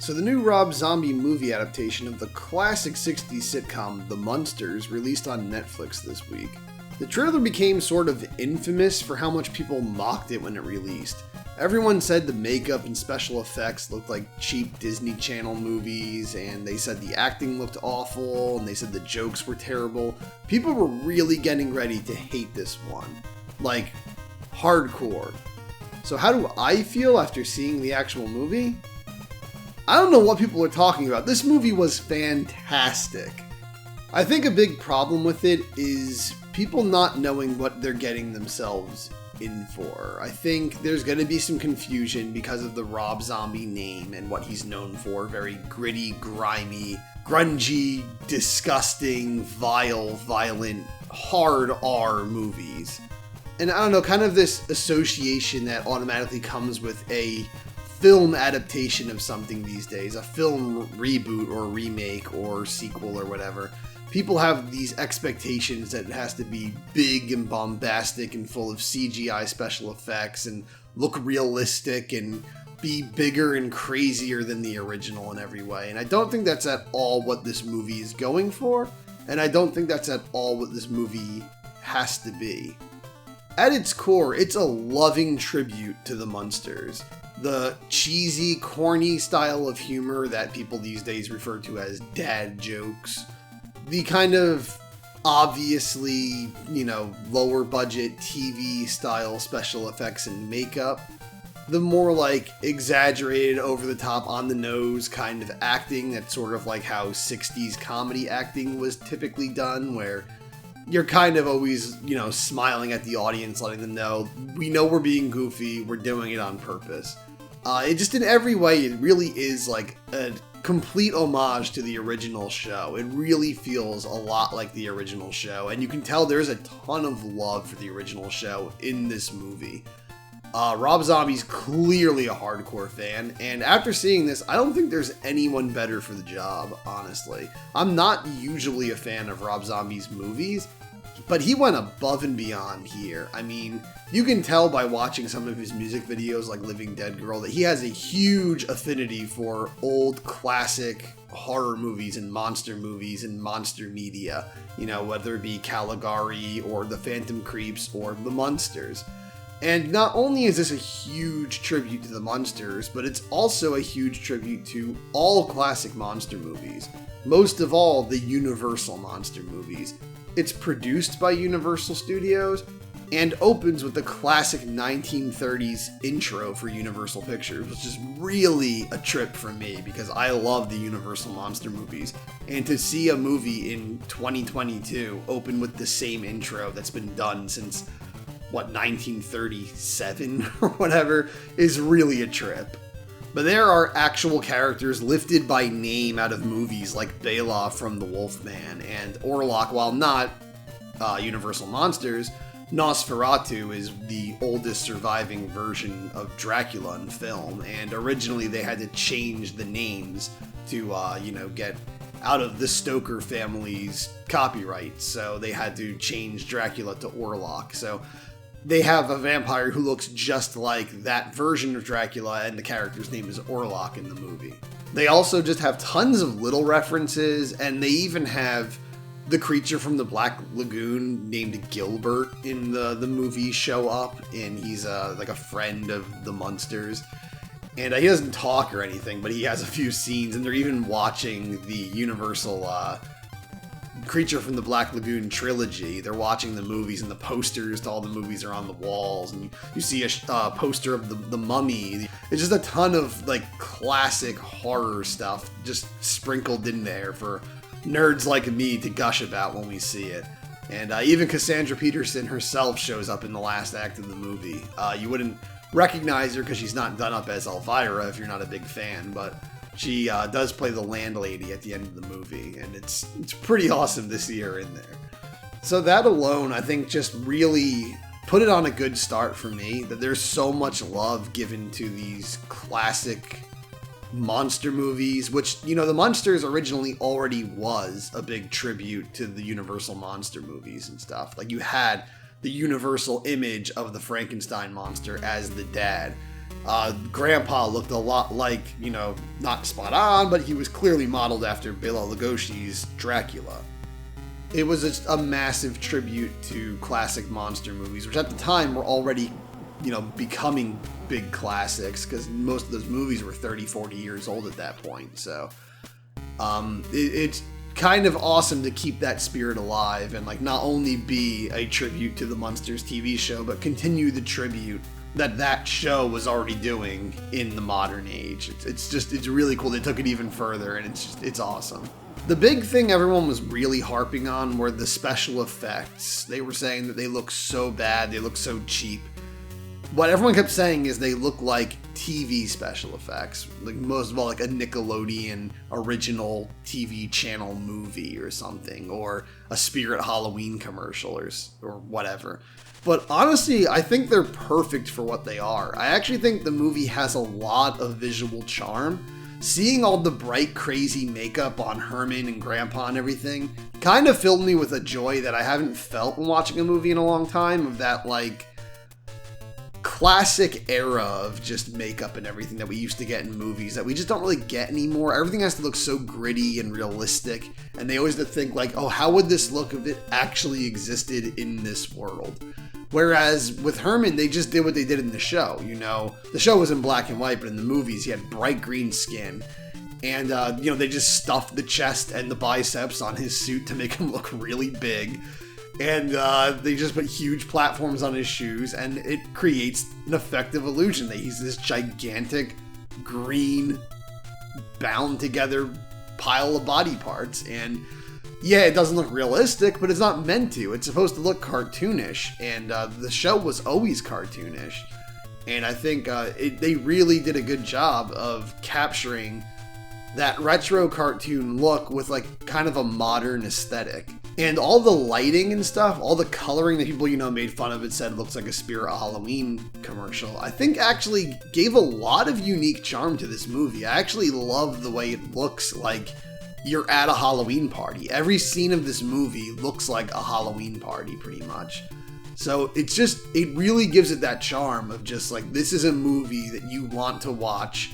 So the new Rob Zombie movie adaptation of the classic 60s sitcom The Munsters released on Netflix this week. The trailer became sort of infamous for how much people mocked it when it released. Everyone said the makeup and special effects looked like cheap Disney Channel movies, and they said the acting looked awful, and they said the jokes were terrible. People were really getting ready to hate this one. Like, hardcore. So how do I feel after seeing the actual movie? I don't know what people are talking about. This movie was fantastic. I think a big problem with it is people not knowing what they're getting themselves in for. I think there's going to be some confusion because of the Rob Zombie name and what he's known for. Very gritty, grimy, grungy, disgusting, vile, violent, hard R movies. And I don't know, kind of this association that automatically comes with a film adaptation of something these days, a film reboot or remake or sequel or whatever. People have these expectations that it has to be big and bombastic and full of CGI special effects and look realistic and be bigger and crazier than the original in every way. And I don't think that's at all what this movie is going for, and I don't think that's at all what this movie has to be. At its core, it's a loving tribute to the Munsters. The cheesy, corny style of humor that people these days refer to as dad jokes. The kind of obviously, lower budget TV style special effects and makeup. The more like exaggerated, over the top, on the nose kind of acting that's sort of like how 60s comedy acting was typically done, where you're kind of always, smiling at the audience, letting them know, we know we're being goofy, we're doing it on purpose. It just, in every way, it really is like a complete homage to the original show. It really feels a lot like the original show, and you can tell there's a ton of love for the original show in this movie. Rob Zombie's clearly a hardcore fan, and after seeing this, I don't think there's anyone better for the job, honestly. I'm not usually a fan of Rob Zombie's movies, but he went above and beyond here. I mean, you can tell by watching some of his music videos like Living Dead Girl that he has a huge affinity for old classic horror movies and monster media, whether it be Caligari or The Phantom Creeps or The Munsters. And not only is this a huge tribute to the Munsters, but it's also a huge tribute to all classic monster movies. Most of all, the Universal monster movies. It's produced by Universal Studios and opens with the classic 1930s intro for Universal Pictures, which is really a trip for me because I love the Universal monster movies. And to see a movie in 2022 open with the same intro that's been done since 1937 or whatever, is really a trip. But there are actual characters lifted by name out of movies like Bela from The Wolfman, and Orlok, while not Universal Monsters, Nosferatu is the oldest surviving version of Dracula in film, and originally they had to change the names to, get out of the Stoker family's copyright, so they had to change Dracula to Orlok. So they have a vampire who looks just like that version of Dracula, and the character's name is Orlok in the movie. They also just have tons of little references, and they even have the creature from the Black Lagoon named Gilbert in the movie show up, and he's like a friend of the Munsters. And he doesn't talk or anything, but he has a few scenes, and they're even watching the Universal Creature from the Black Lagoon trilogy. They're watching the movies, and the posters to all the movies are on the walls, and you see a poster of the Mummy. It's just a ton of like classic horror stuff just sprinkled in there for nerds like me to gush about when we see it. And even Cassandra Peterson herself shows up in the last act of the movie. You wouldn't recognize her because she's not done up as Elvira if you're not a big fan, but she does play the landlady at the end of the movie, and it's pretty awesome to see her in there. So that alone, I think, just really put it on a good start for me, that there's so much love given to these classic monster movies, which, the Munsters originally already was a big tribute to the Universal monster movies and stuff. Like, you had the Universal image of the Frankenstein monster as the dad. Grandpa looked a lot like, not spot on, but he was clearly modeled after Bela Lugosi's Dracula. It was just a massive tribute to classic monster movies, which at the time were already, becoming big classics, because most of those movies were 30, 40 years old at that point. So it's kind of awesome to keep that spirit alive and not only be a tribute to the Munsters TV show, but continue the tribute that show was already doing in the modern age. It's really cool. They took it even further, and it's awesome. The big thing everyone was really harping on were the special effects. They were saying that they look so bad, they look so cheap. What everyone kept saying is they look like TV special effects, most of all a Nickelodeon original TV channel movie or something, or a Spirit Halloween commercial or whatever. But honestly, I think they're perfect for what they are. I actually think the movie has a lot of visual charm. Seeing all the bright, crazy makeup on Herman and Grandpa and everything kind of filled me with a joy that I haven't felt when watching a movie in a long time, of that classic era of just makeup and everything that we used to get in movies that we just don't really get anymore. Everything has to look so gritty and realistic, and they always have to think oh, how would this look if it actually existed in this world? Whereas with Herman, they just did what they did in the show. The show was in black and white, but in the movies, he had bright green skin. And, they just stuffed the chest and the biceps on his suit to make him look really big. And they just put huge platforms on his shoes, and it creates an effective illusion that he's this gigantic, green, bound together pile of body parts. And yeah, it doesn't look realistic, but it's not meant to. It's supposed to look cartoonish, and the show was always cartoonish. And I think they really did a good job of capturing that retro cartoon look with kind of a modern aesthetic. And all the lighting and stuff, all the coloring that people, made fun of it, said it looks like a Spirit Halloween commercial, I think actually gave a lot of unique charm to this movie. I actually love the way it looks like you're at a Halloween party. Every scene of this movie looks like a Halloween party, pretty much. So it really gives it that charm of just this is a movie that you want to watch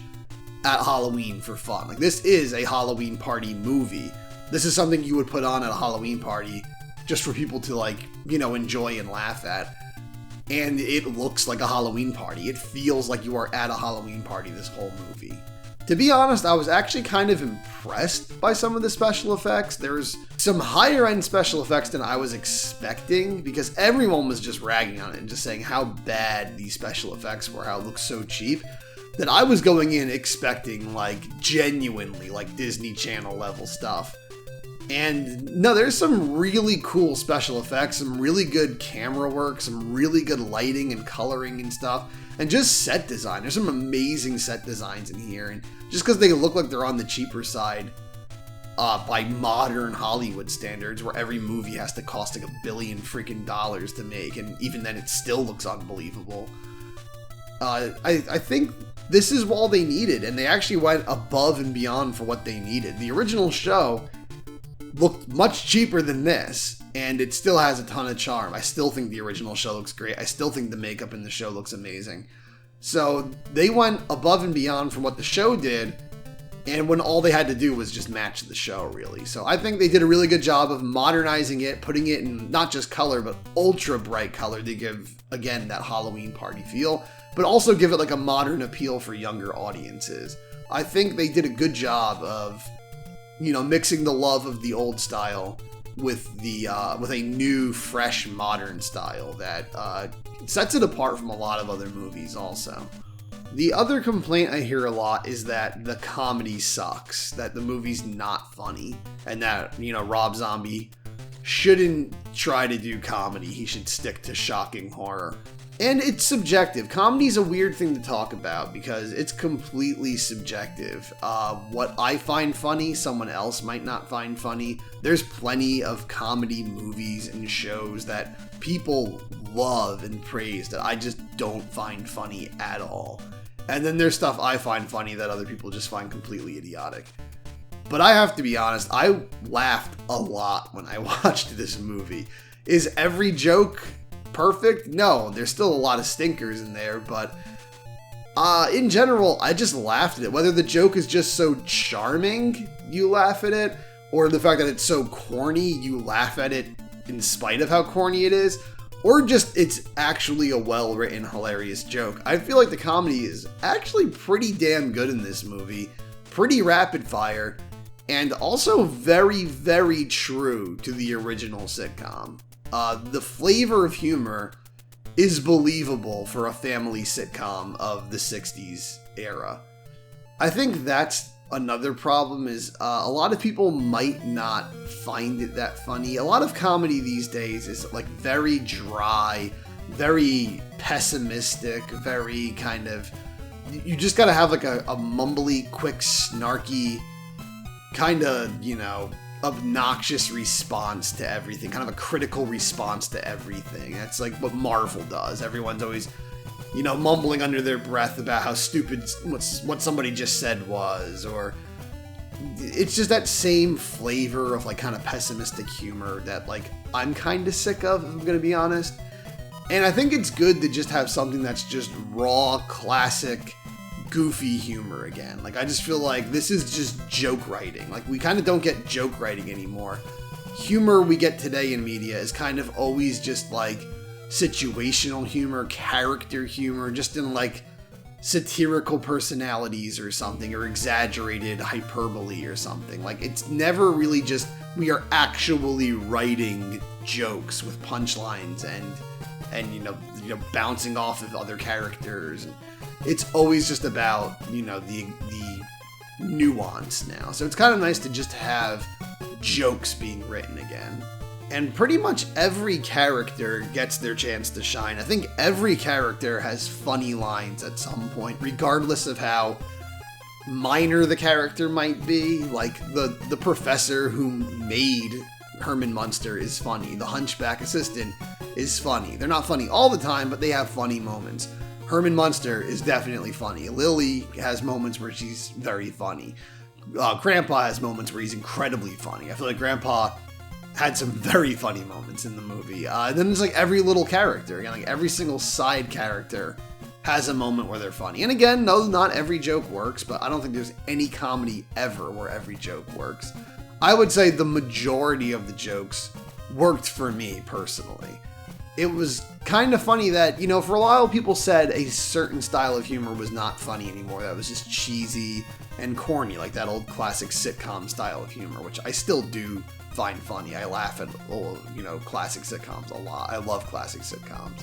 at Halloween for fun. This is a Halloween party movie. This is something you would put on at a Halloween party just for people to enjoy and laugh at. And it looks like a Halloween party. It feels like you are at a Halloween party this whole movie. To be honest, I was actually kind of impressed by some of the special effects. There's some higher end special effects than I was expecting, because everyone was just ragging on it and just saying how bad these special effects were, how it looked so cheap, that I was going in expecting genuinely Disney Channel level stuff. And no, there's some really cool special effects, some really good camera work, some really good lighting and coloring and stuff. And just set design. There's some amazing set designs in here. And just because they look like they're on the cheaper side by modern Hollywood standards, where every movie has to cost $1 billion freaking dollars to make, and even then it still looks unbelievable. I think this is all they needed, and they actually went above and beyond for what they needed. The original show looked much cheaper than this, and it still has a ton of charm. I still think the original show looks great. I still think the makeup in the show looks amazing. So they went above and beyond from what the show did, and when all they had to do was just match the show, really. So I think they did a really good job of modernizing it, putting it in not just color, but ultra bright color to give, again, that Halloween party feel, but also give it a modern appeal for younger audiences. I think they did a good job of mixing the love of the old style with a new, fresh, modern style that sets it apart from a lot of other movies also. The other complaint I hear a lot is that the comedy sucks, that the movie's not funny, and that, Rob Zombie shouldn't try to do comedy. He should stick to shocking horror. And it's subjective. Comedy's a weird thing to talk about because it's completely subjective. What I find funny, someone else might not find funny. There's plenty of comedy movies and shows that people love and praise that I just don't find funny at all. And then there's stuff I find funny that other people just find completely idiotic. But I have to be honest, I laughed a lot when I watched this movie. Is every joke perfect? No, there's still a lot of stinkers in there, but In general, I just laughed at it. Whether the joke is just so charming, you laugh at it, or the fact that it's so corny, you laugh at it in spite of how corny it is, or just it's actually a well-written, hilarious joke. I feel like the comedy is actually pretty damn good in this movie, pretty rapid fire, and also very, very true to the original sitcom. The flavor of humor is believable for a family sitcom of the 60s era. I think that's another problem is a lot of people might not find it that funny. A lot of comedy these days is like very dry, very pessimistic, very kind of, you just gotta have like a mumbly, quick, snarky, kind of, obnoxious response to everything, kind of a critical response to everything. That's like what Marvel does. Everyone's always, mumbling under their breath about how stupid what somebody just said was, or it's just that same flavor of like kind of pessimistic humor that like I'm kind of sick of, if I'm gonna be honest. And I think it's good to just have something that's just raw, classic, goofy humor again. Like, I just feel like this is just joke writing. Like, we kind of don't get joke writing anymore. Humor we get today in media is kind of always just like situational humor, character humor, just in like satirical personalities or something, or exaggerated hyperbole or something. Like, it's never really just, we are actually writing jokes with punchlines and bouncing off of other characters. It's always just about, the nuance now. So it's kind of nice to just have jokes being written again. And pretty much every character gets their chance to shine. I think every character has funny lines at some point, regardless of how minor the character might be. Like, the professor who made Herman Munster is funny. The hunchback assistant is funny. They're not funny all the time, but they have funny moments. Herman Munster is definitely funny. Lily has moments where she's very funny. Grandpa has moments where he's incredibly funny. I feel like Grandpa had some very funny moments in the movie. And then there's like every little character. Again, like every single side character has a moment where they're funny. And again, no, not every joke works, but I don't think there's any comedy ever where every joke works. I would say the majority of the jokes worked for me personally. It was kind of funny that, for a while people said a certain style of humor was not funny anymore. That was just cheesy and corny, like that old classic sitcom style of humor, which I still do find funny. I laugh at, classic sitcoms a lot. I love classic sitcoms.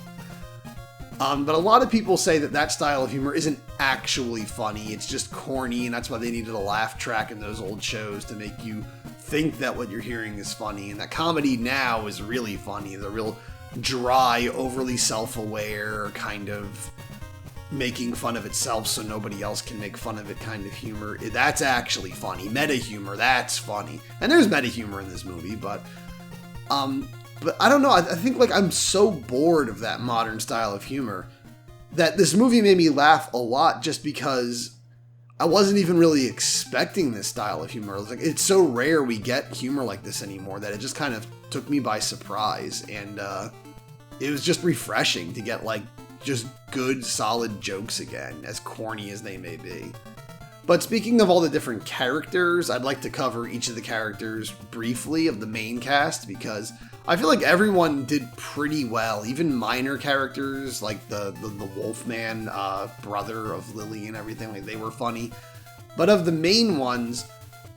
But a lot of people say that style of humor isn't actually funny. It's just corny, and that's why they needed a laugh track in those old shows to make you think that what you're hearing is funny. And that comedy now is really funny. The real dry, overly self-aware, kind of making fun of itself so nobody else can make fun of it kind of humor. That's actually funny. Meta humor, that's funny. And there's meta humor in this movie, but I don't know. I think like I'm so bored of that modern style of humor that this movie made me laugh a lot just because I wasn't even really expecting this style of humor. It's so rare we get humor like this anymore that it just kind of took me by surprise, and it was just refreshing to get like just good, solid jokes again, as corny as they may be. But speaking of all the different characters, I'd like to cover each of the characters briefly of the main cast, because I feel like everyone did pretty well. Even minor characters like the Wolfman brother of Lily and everything, like they were funny. But of the main ones,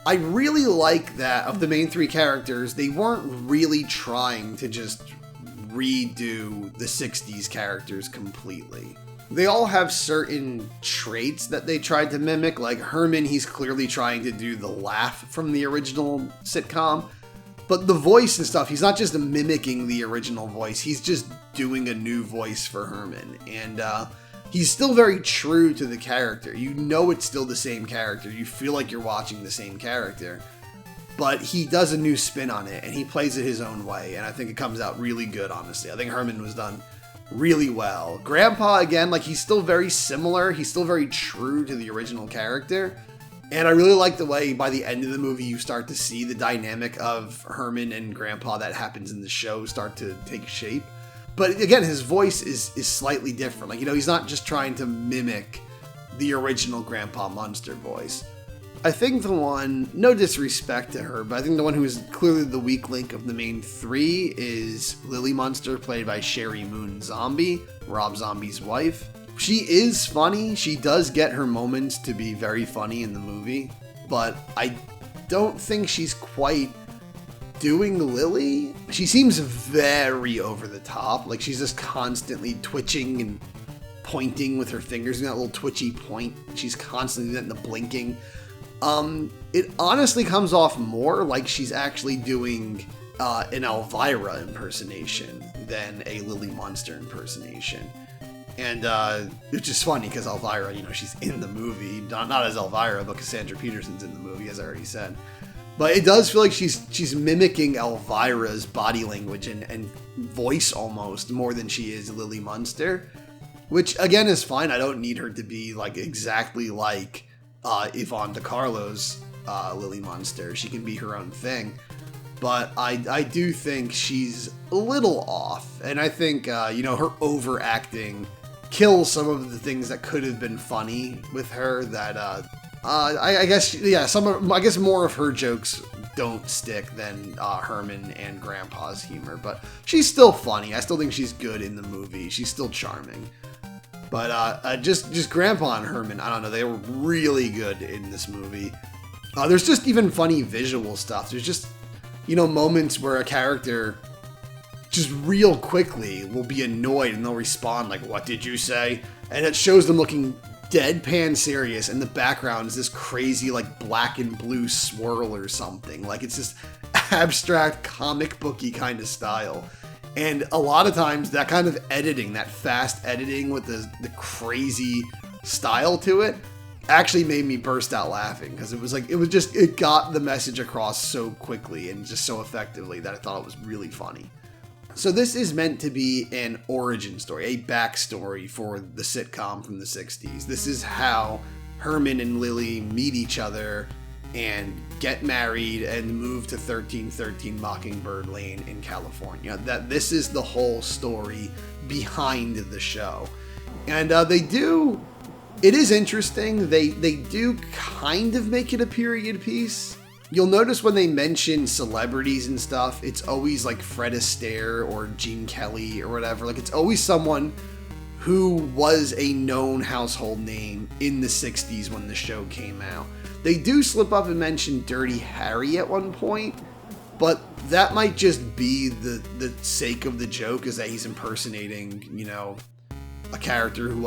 I really like that of the main three characters, they weren't really trying to just redo the 60s characters completely. They all have certain traits that they tried to mimic. Like Herman, he's clearly trying to do the laugh from the original sitcom. But the voice and stuff, he's not just mimicking the original voice, he's just doing a new voice for Herman. And he's still very true to the character. You know it's still the same character. You feel like you're watching the same character. But he does a new spin on it, and he plays it his own way. And I think it comes out really good, honestly. I think Herman was done really well. Grandpa, again, like he's still very similar. He's still very true to the original character. And I really like the way by the end of the movie you start to see the dynamic of Herman and Grandpa that happens in the show start to take shape. But again, his voice is slightly different. Like, he's not just trying to mimic the original Grandpa Munster voice. I think the one, no disrespect to her, but I think the one who is clearly the weak link of the main three is Lily Munster, played by Sherry Moon Zombie, Rob Zombie's wife. She is funny. She does get her moments to be very funny in the movie, but I don't think she's quite doing Lily. She seems very over the top. Like, she's just constantly twitching and pointing with her fingers in that little twitchy point. She's constantly doing that in the blinking. It honestly comes off more like she's actually doing an Elvira impersonation than a Lily Munster impersonation. And which is funny because Elvira, she's in the movie. Not as Elvira, but Cassandra Peterson's in the movie, as I already said. But it does feel like she's mimicking Elvira's body language and voice almost more than she is Lily Munster. Which, again, is fine. I don't need her to be like exactly like Yvonne DiCarlo's Lily Munster. She can be her own thing. But I do think she's a little off. And I think, her overacting kills some of the things that could have been funny with her that, I guess more of her jokes don't stick than Herman and Grandpa's humor. But she's still funny. I still think she's good in the movie. She's still charming. But just Grandpa and Herman, I don't know, they were really good in this movie. There's just even funny visual stuff. There's just, moments where a character just real quickly will be annoyed and they'll respond like, "What did you say?" And it shows them looking deadpan serious, and the background is this crazy like black and blue swirl or something. Like, it's this abstract comic booky kind of style. And a lot of times that kind of editing, that fast editing with the crazy style to it, actually made me burst out laughing because it got the message across so quickly and just so effectively that I thought it was really funny. So this is meant to be an origin story, a backstory for the sitcom from the 60s. This is how Herman and Lily meet each other and get married and move to 1313 Mockingbird Lane in California. That this is the whole story behind the show. And it is interesting, they do kind of make it a period piece. You'll notice when they mention celebrities and stuff, it's always like Fred Astaire or Gene Kelly or whatever. Like, it's always someone who was a known household name in the 60s when the show came out. They do slip up and mention Dirty Harry at one point, but that might just be the sake of the joke, is that he's impersonating, a character who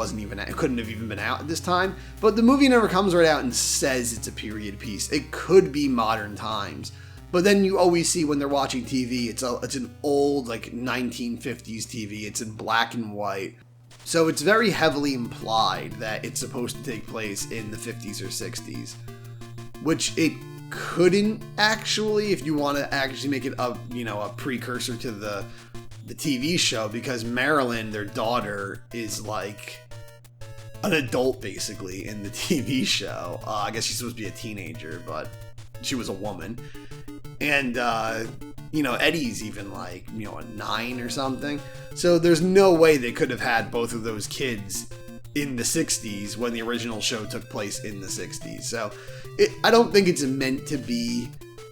couldn't have even been out at this time. But the movie never comes right out and says it's a period piece. It could be modern times. But then you always see when they're watching TV, it's an old, like, 1950s TV. It's in black and white. So it's very heavily implied that it's supposed to take place in the 50s or 60s. Which it couldn't actually, if you want to actually make it a precursor to the TV show, because Marilyn, their daughter, is like an adult basically in the TV show. I guess she's supposed to be a teenager, but she was a woman. And, Eddie's even like, a 9 or something. So there's no way they could have had both of those kids in the 60s when the original show took place in the 60s. So I don't think it's meant to be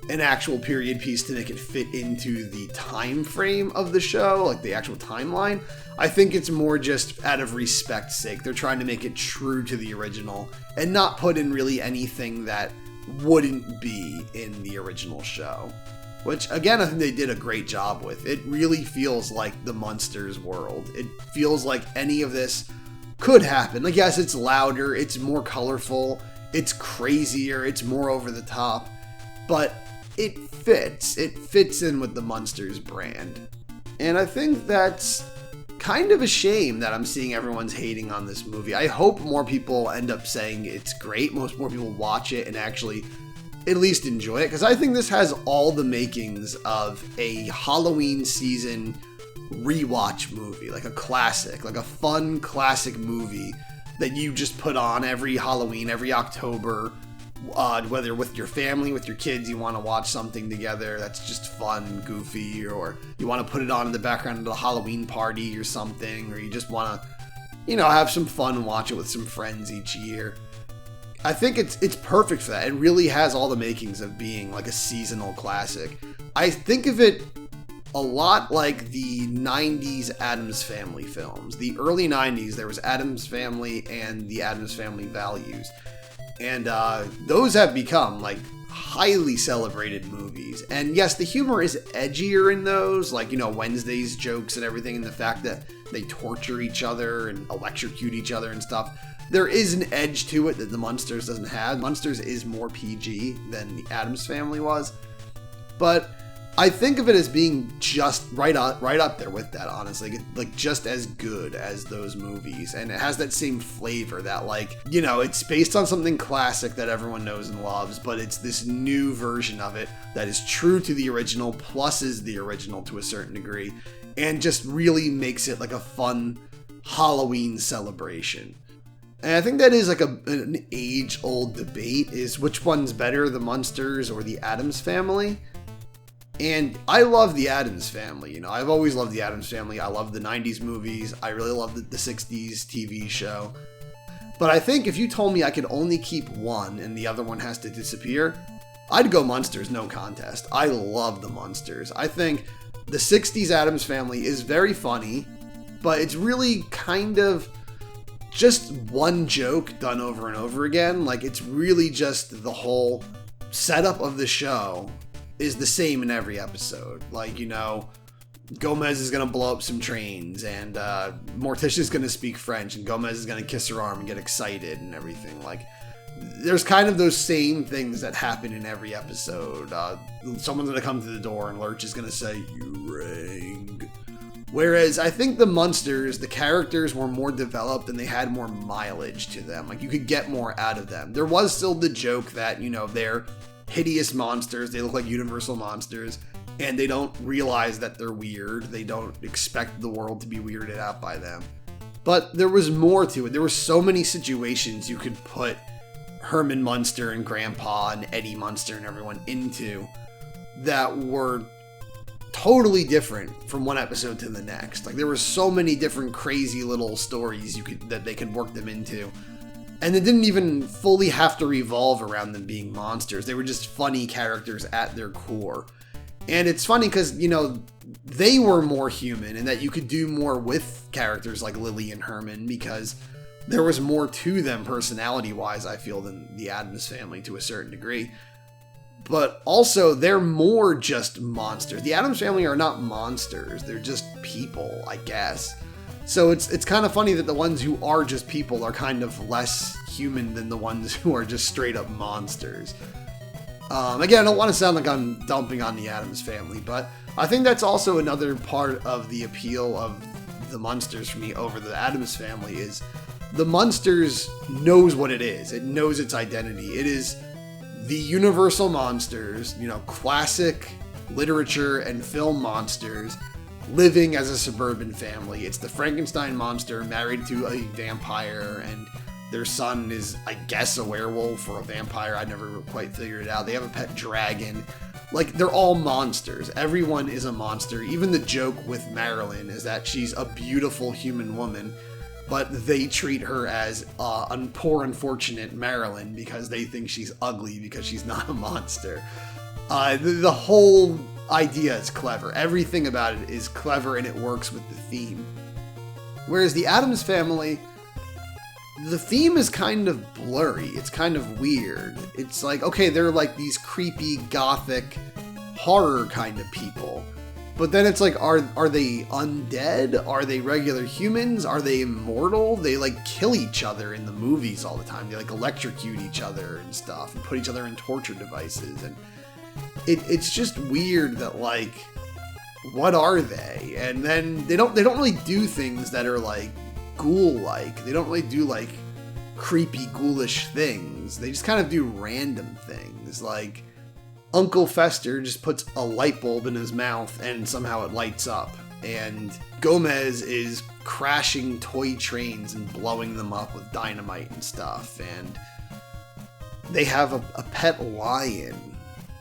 an actual period piece to make it fit into the time frame of the show, like the actual timeline. I think it's more just out of respect's sake. They're trying to make it true to the original and not put in really anything that wouldn't be in the original show. Which, again, I think they did a great job with. It really feels like the Munsters world. It feels like any of this could happen. Like, yes, it's louder, it's more colorful, it's crazier, it's more over the top, but it fits. It fits in with the Munsters brand. And I think that's kind of a shame that I'm seeing everyone's hating on this movie. I hope more people end up saying it's great. More people watch it and actually at least enjoy it, because I think this has all the makings of a Halloween season rewatch movie, like a classic, like a fun classic movie that you just put on every Halloween, every October, whether with your family, with your kids, you want to watch something together that's just fun, goofy, or you want to put it on in the background of a Halloween party or something, or you just want to have some fun and watch it with some friends each year. I think it's perfect for that. It really has all the makings of being like a seasonal classic. I think of it a lot like the 90s Addams Family films. The early 90s, there was Addams Family and the Addams Family Values. And those have become like highly celebrated movies. And yes, the humor is edgier in those, like, Wednesday's jokes and everything, and the fact that they torture each other and electrocute each other and stuff. There is an edge to it that the Munsters doesn't have. Munsters is more PG than the Addams Family was. But I think of it as being just right up there with that, honestly. Like, just as good as those movies. And it has that same flavor that, like, it's based on something classic that everyone knows and loves, but it's this new version of it that is true to the original, pluses the original to a certain degree, and just really makes it like a fun Halloween celebration. And I think that is like an age-old debate, is which one's better, the Munsters or the Addams Family? And I love the Addams Family, I've always loved the Addams Family. I love the 90s movies. I really love the 60s TV show. But I think if you told me I could only keep one and the other one has to disappear, I'd go Munsters, no contest. I love the Munsters. I think the 60s Addams Family is very funny, but it's really kind of just one joke done over and over again. Like, it's really just the whole setup of the show is the same in every episode. Like, Gomez is going to blow up some trains, and Morticia's going to speak French, and Gomez is going to kiss her arm and get excited and everything. Like, there's kind of those same things that happen in every episode. Someone's going to come to the door, and Lurch is going to say, "You rang." Whereas I think the Munsters, the characters were more developed and they had more mileage to them. Like, you could get more out of them. There was still the joke that, they're hideous monsters. They look like universal monsters, and they don't realize that they're weird. They don't expect the world to be weirded out by them. But there was more to it. There were so many situations you could put Herman Munster and Grandpa and Eddie Munster and everyone into that were totally different from one episode to the next. Like, there were so many different crazy little stories that they could work them into. And it didn't even fully have to revolve around them being monsters. They were just funny characters at their core. And it's funny because, they were more human, and that you could do more with characters like Lily and Herman because there was more to them personality-wise, I feel, than the Addams Family to a certain degree. But also, they're more just monsters. The Addams Family are not monsters. They're just people, I guess. So it's kind of funny that the ones who are just people are kind of less human than the ones who are just straight up monsters. Again, I don't want to sound like I'm dumping on the Addams Family, but I think that's also another part of the appeal of the Munsters for me over the Addams Family is the Munsters knows what it is. It knows its identity. It is the universal monsters, classic literature and film monsters living as a suburban family. It's the Frankenstein monster married to a vampire, and their son is, I guess, a werewolf or a vampire. I never quite figured it out. They have a pet dragon. Like, they're all monsters. Everyone is a monster. Even the joke with Marilyn is that she's a beautiful human woman, but they treat her as poor unfortunate Marilyn because they think she's ugly because she's not a monster. The whole idea is clever. Everything about it is clever, and it works with the theme. Whereas the Addams Family, the theme is kind of blurry. It's kind of weird. It's like, okay, they're like these creepy, gothic, horror kind of people. But then it's like, are they undead? Are they regular humans? Are they immortal? They like kill each other in the movies all the time. They like electrocute each other and stuff and put each other in torture devices. And it's just weird that, like, what are they? And then they don't really do things that are like ghoul-like. They don't really do like creepy ghoulish things. They just kind of do random things. Like, Uncle Fester just puts a light bulb in his mouth and somehow it lights up. And Gomez is crashing toy trains and blowing them up with dynamite and stuff. And they have a pet lion.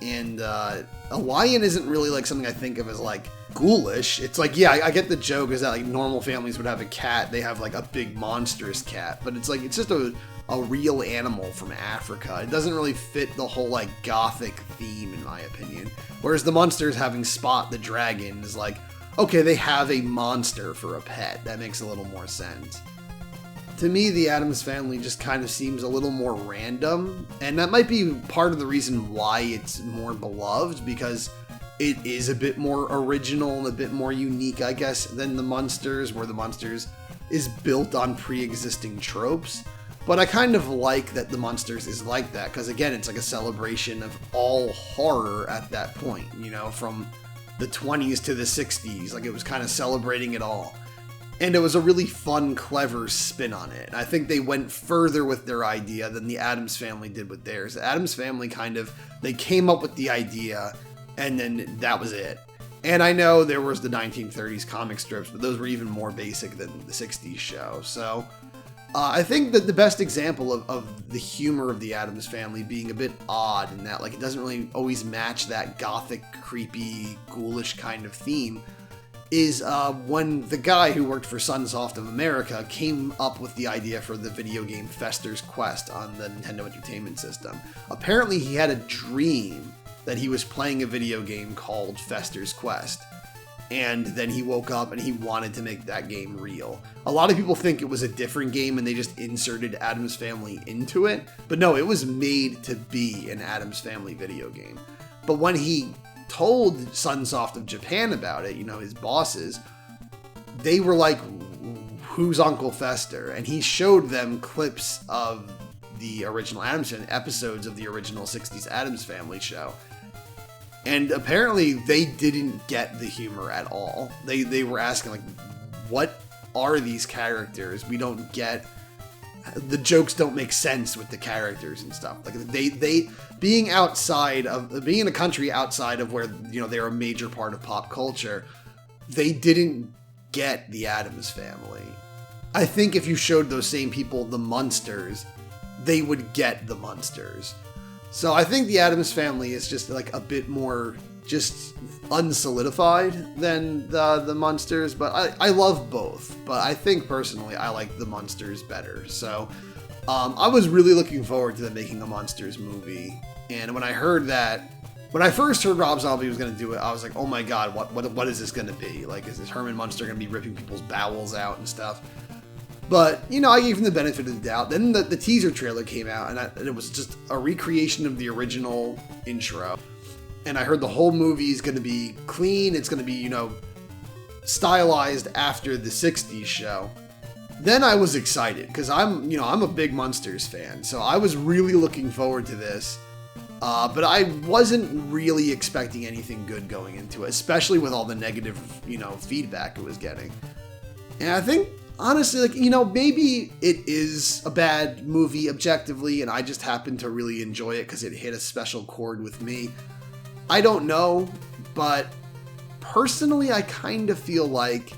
And a lion isn't really like something I think of as like ghoulish. It's like, yeah, I get the joke is that like normal families would have a cat. They have like a big monstrous cat, but it's like, it's just a real animal from Africa. It doesn't really fit the whole like gothic theme in my opinion. Whereas the Munsters having Spot the dragon is like, okay, they have a monster for a pet. That makes a little more sense. To me, the Addams Family just kind of seems a little more random, and that might be part of the reason why it's more beloved, because it is a bit more original and a bit more unique, I guess, than the Munsters, where the Munsters is built on pre-existing tropes. But I kind of like that the Munsters is like that, because again, it's like a celebration of all horror at that point, you know, from the 20s to the 60s. Like, it was kind of celebrating it all. And it was a really fun, clever spin on it. And I think they went further with their idea than the Addams Family did with theirs. The Addams Family they came up with the idea, and then that was it. And I know there was the 1930s comic strips, but those were even more basic than the 60s show. So I think that the best example of the humor of the Addams Family being a bit odd in that, like, it doesn't really always match that gothic, creepy, ghoulish kind of theme, is when the guy who worked for Sunsoft of America came up with the idea for the video game Fester's Quest on the Nintendo Entertainment System. Apparently he had a dream that he was playing a video game called Fester's Quest, and then he woke up and he wanted to make that game real. A lot of people think it was a different game and they just inserted Addams Family into it, but no, it was made to be an Addams Family video game. But when he told Sunsoft of Japan about it, you know, his bosses, they were like, who's Uncle Fester? And he showed them clips of the original Addams Family, episodes of the original 60s Addams Family show. And apparently they didn't get the humor at all. They were asking, like, what are these characters? We don't get... The jokes don't make sense with the characters and stuff. Like, they being in a country outside of where, you know, they're a major part of pop culture, they didn't get the Addams Family. I think if you showed those same people the Munsters, they would get the Munsters. So I think the Addams Family is just like a bit more just unsolidified than the Munsters, but I love both. But I think personally I like the Munsters better. So I was really looking forward to them making a Munsters movie. And when I first heard Rob Zombie was going to do it, I was like, oh my god, what is this going to be? Like, is this Herman Munster going to be ripping people's bowels out and stuff? But, you know, I gave him the benefit of the doubt. Then the teaser trailer came out, and it was just a recreation of the original intro. And I heard the whole movie is going to be clean. It's going to be, you know, stylized after the 60s show. Then I was excited, because I'm a big Munsters fan. So I was really looking forward to this. But I wasn't really expecting anything good going into it, especially with all the negative, you know, feedback it was getting. And I think, honestly, like, you know, maybe it is a bad movie objectively, and I just happened to really enjoy it because it hit a special chord with me. I don't know, but personally, I kind of feel like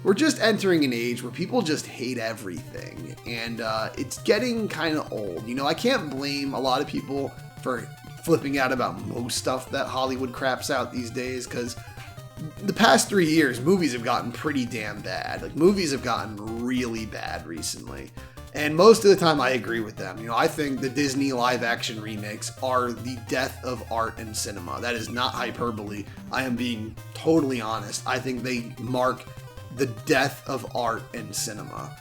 we're just entering an age where people just hate everything, and it's getting kind of old. You know, I can't blame a lot of people for flipping out about most stuff that Hollywood craps out these days, because the past 3 years, movies have gotten pretty damn bad. Like, movies have gotten really bad recently. And most of the time, I agree with them. You know, I think the Disney live-action remakes are the death of art and cinema. That is not hyperbole. I am being totally honest. I think they mark the death of art and cinema.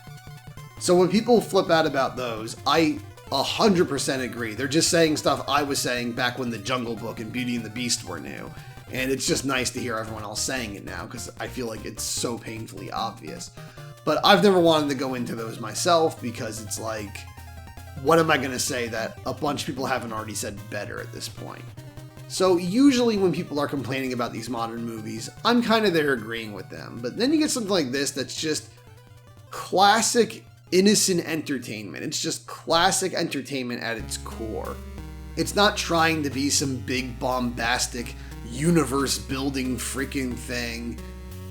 So when people flip out about those, I 100% agree. They're just saying stuff I was saying back when The Jungle Book and Beauty and the Beast were new. And it's just nice to hear everyone else saying it now, because I feel like it's so painfully obvious. But I've never wanted to go into those myself, because it's like, what am I going to say that a bunch of people haven't already said better at this point? So usually when people are complaining about these modern movies, I'm kind of there agreeing with them. But then you get something like this that's just classic innocent entertainment. It's just classic entertainment at its core. It's not trying to be some big bombastic universe building freaking thing.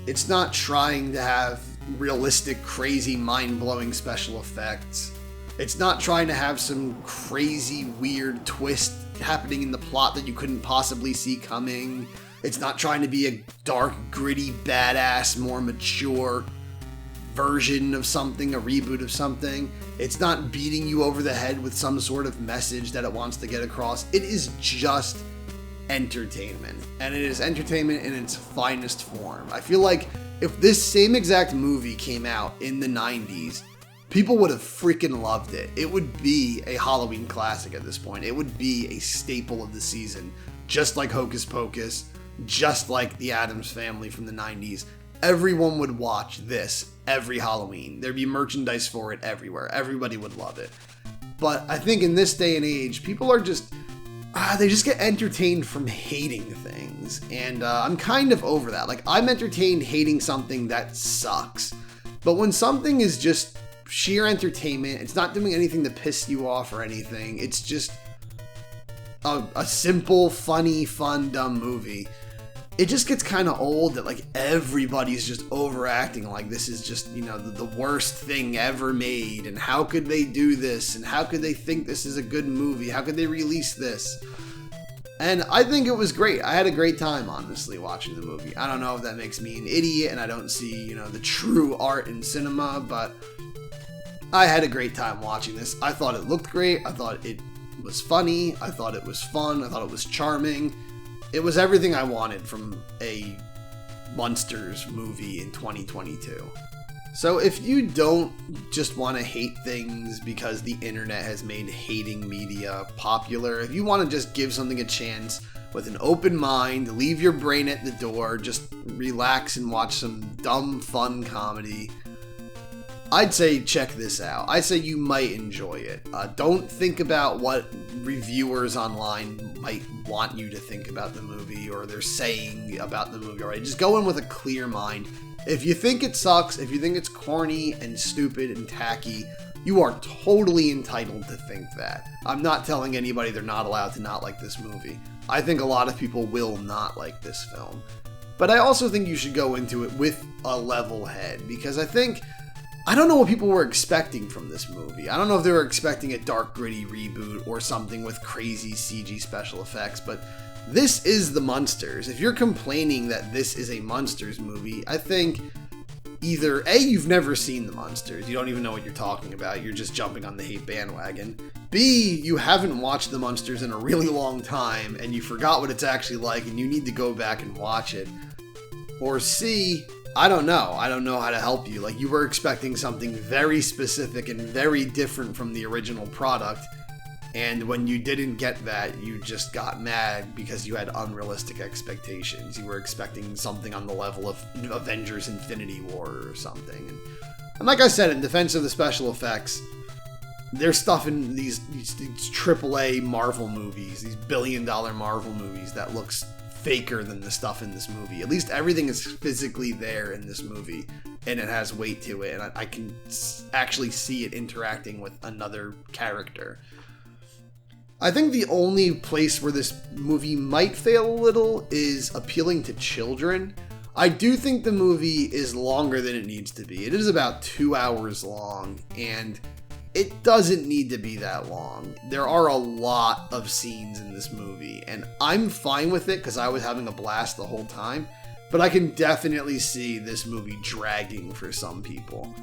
It's not trying to have realistic, crazy, mind-blowing special effects. It's not trying to have some crazy, weird twist happening in the plot that you couldn't possibly see coming. It's not trying to be a dark, gritty, badass, more mature version of something, a reboot of something. It's not beating you over the head with some sort of message that it wants to get across. It is just entertainment, and it is entertainment in its finest form. I feel like if this same exact movie came out in the 90s, people would have freaking loved it. It would be a Halloween classic at this point. It would be a staple of the season, just like Hocus Pocus, just like The Addams Family from the 90s. Everyone would watch this every Halloween. There'd be merchandise for it everywhere. Everybody would love it. But I think in this day and age, people are just they just get entertained from hating things, and I'm kind of over that. Like, I'm entertained hating something that sucks, but when something is just sheer entertainment, it's not doing anything to piss you off or anything, it's just a simple, funny, fun, dumb movie, it just gets kind of old that, like, everybody's just overacting like this is just, you know, the worst thing ever made, and how could they do this, and how could they think this is a good movie, how could they release this? And I think it was great. I had a great time, honestly, watching the movie. I don't know if that makes me an idiot and I don't see, you know, the true art in cinema, but I had a great time watching this. I thought it looked great, I thought it was funny, I thought it was fun, I thought it was charming. It was everything I wanted from a Munsters movie in 2022. So if you don't just want to hate things because the internet has made hating media popular, if you want to just give something a chance with an open mind, leave your brain at the door, just relax and watch some dumb, fun comedy, I'd say check this out. I'd say you might enjoy it. Don't think about what reviewers online might want you to think about the movie or they're saying about the movie, alright? Just go in with a clear mind. If you think it sucks, if you think it's corny and stupid and tacky, you are totally entitled to think that. I'm not telling anybody they're not allowed to not like this movie. I think a lot of people will not like this film. But I also think you should go into it with a level head, because I don't know what people were expecting from this movie. I don't know if they were expecting a dark, gritty reboot or something with crazy CG special effects, but this is the Munsters. If you're complaining that this is a Munsters movie, I think either A, you've never seen the Munsters, you don't even know what you're talking about, you're just jumping on the hate bandwagon. B, you haven't watched the Munsters in a really long time and you forgot what it's actually like and you need to go back and watch it. Or C, I don't know how to help you. Like, you were expecting something very specific and very different from the original product, and when you didn't get that, you just got mad because you had unrealistic expectations. You were expecting something on the level of Avengers Infinity War or something. And like I said, in defense of the special effects, there's stuff in these AAA Marvel movies, these billion-dollar Marvel movies, that looks faker than the stuff in this movie. At least everything is physically there in this movie, and it has weight to it, and I can actually see it interacting with another character. I think the only place where this movie might fail a little is appealing to children. I do think the movie is longer than it needs to be. It is about 2 hours long, and it doesn't need to be that long. There are a lot of scenes in this movie, and I'm fine with it because I was having a blast the whole time, but I can definitely see this movie dragging for some people.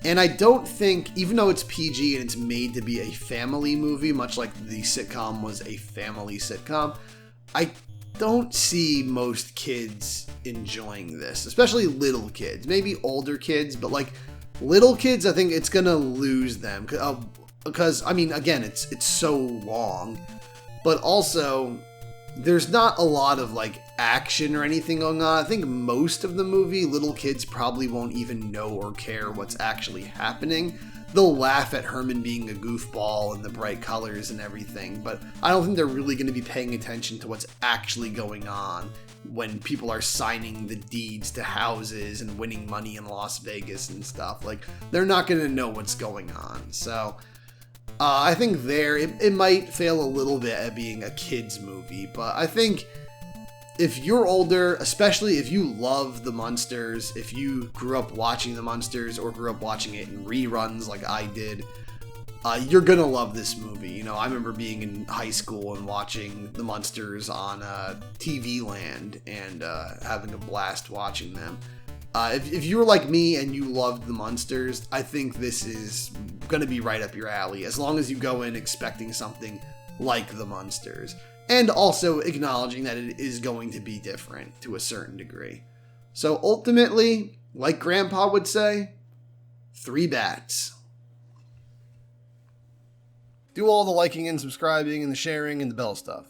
And I don't think, even though it's PG and it's made to be a family movie, much like the sitcom was a family sitcom, I don't see most kids enjoying this, especially little kids. Maybe older kids, but like little kids, I think it's gonna lose them because I mean, again, it's so long, but also there's not a lot of like action or anything going on. I think most of the movie, little kids probably won't even know or care what's actually happening. They'll laugh at Herman being a goofball and the bright colors and everything, but I don't think they're really going to be paying attention to what's actually going on when people are signing the deeds to houses and winning money in Las Vegas and stuff. Like, they're not going to know what's going on. So I think it might fail a little bit at being a kid's movie, but I think if you're older, especially if you love the Munsters, if you grew up watching the Munsters or grew up watching it in reruns like I did, You're gonna love this movie. You know, I remember being in high school and watching the Munsters on TV Land and having a blast watching them. If you were like me and you loved the Munsters, I think this is gonna be right up your alley, as long as you go in expecting something like the Munsters, and also acknowledging that it is going to be different to a certain degree. So ultimately, like Grandpa would say, 3 bats. Do all the liking and subscribing and the sharing and the bell stuff.